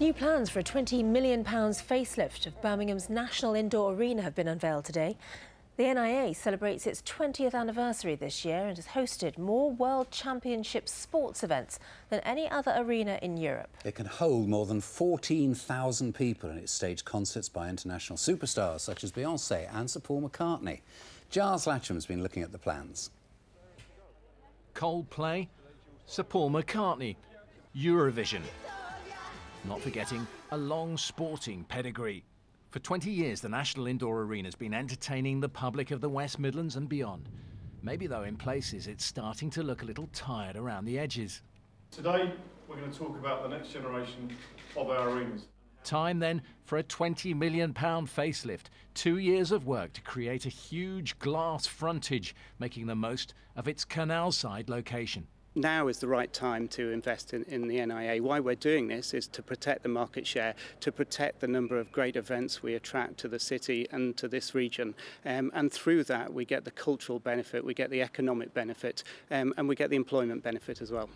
New plans for a £20 million facelift of Birmingham's National Indoor Arena have been unveiled today. The NIA celebrates its 20th anniversary this year and has hosted more World Championship sports events than any other arena in Europe. It can hold more than 14,000 people, and it's staged concerts by international superstars such as Beyoncé and Sir Paul McCartney. Giles Latcham's been looking at the plans. Coldplay, Sir Paul McCartney, Eurovision. Not forgetting a long sporting pedigree. For 20 years, the National Indoor Arena has been entertaining the public of the West Midlands and beyond. Maybe, though, in places it's starting to look a little tired around the edges. Today, we're going to talk about the next generation of our arenas. Time, then, for a £20 million facelift. 2 years of work to create a huge glass frontage, making the most of its canal-side location. Now is the right time to invest in the NIA. Why we're doing this is to protect the market share, to protect the number of great events we attract to the city and to this region. And through that, we get the cultural benefit, we get the economic benefit, and we get the employment benefit as well.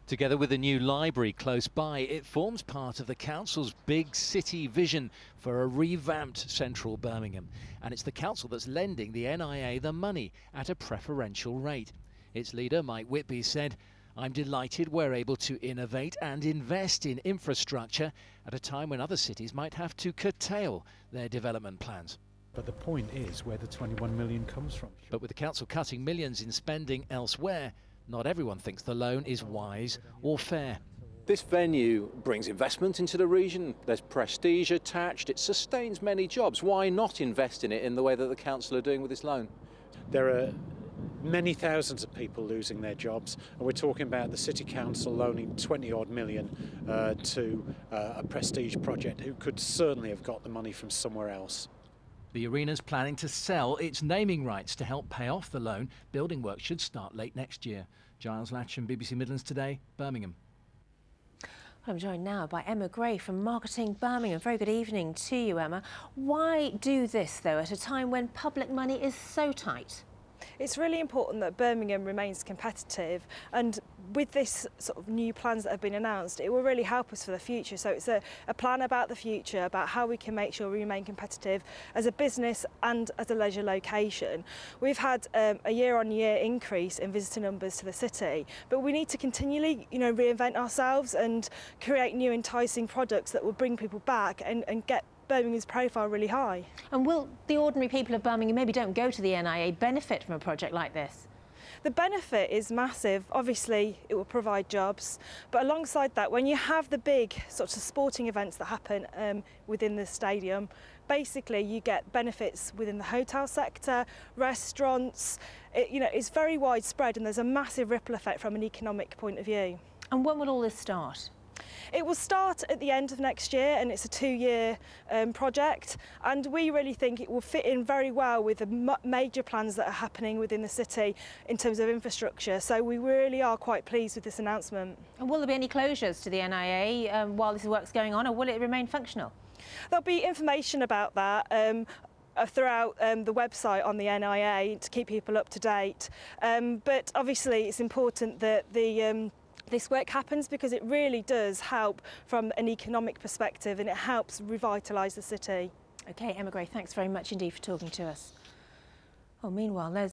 Together with a new library close by, it forms part of the council's big city vision for a revamped central Birmingham. And it's the council that's lending the NIA the money at a preferential rate. Its leader, Mike Whitby, said, "I'm delighted we're able to innovate and invest in infrastructure at a time when other cities might have to curtail their development plans." But the point is where the 21 million comes from. But with the council cutting millions in spending elsewhere, not everyone thinks the loan is wise or fair. This venue brings investment into the region, there's prestige attached, it sustains many jobs. Why not invest in it in the way that the council are doing with this loan? There are many thousands of people losing their jobs, and we're talking about the City Council loaning 20-odd million to a prestige project who could certainly have got the money from somewhere else. The arena's planning to sell its naming rights to help pay off the loan. Building work should start late next year. Giles Latcham, BBC Midlands Today, Birmingham. I'm joined now by Emma Gray from Marketing Birmingham. Very good evening to you, Emma. Why do this, though, at a time when public money is so tight? It's really important that Birmingham remains competitive, and with this sort of new plans that have been announced, it will really help us for the future. So it's a plan about the future, about how we can make sure we remain competitive as a business and as a leisure location. We've had a year-on-year increase in visitor numbers to the city, but we need to continually, reinvent ourselves and create new enticing products that will bring people back and get Birmingham's profile really high. And will the ordinary people of Birmingham, maybe don't go to the NIA, benefit from a project like this? The benefit is massive. Obviously, it will provide jobs, but alongside that, when you have the big sorts of sporting events that happen within the stadium, basically you get benefits within the hotel sector, restaurants. It's very widespread, and there's a massive ripple effect from an economic point of view. And when will all this start? It will start at the end of next year, and it's a 2-year project, and we really think it will fit in very well with the major plans that are happening within the city in terms of infrastructure. So we really are quite pleased with this announcement. And will there be any closures to the NIA while this work's going on, or will it remain functional? There'll be information about that throughout the website on the NIA to keep people up to date. But obviously it's important that this work happens, because it really does help from an economic perspective, and it helps revitalise the city. OK, Emma Gray, thanks very much indeed for talking to us. Well, meanwhile, there's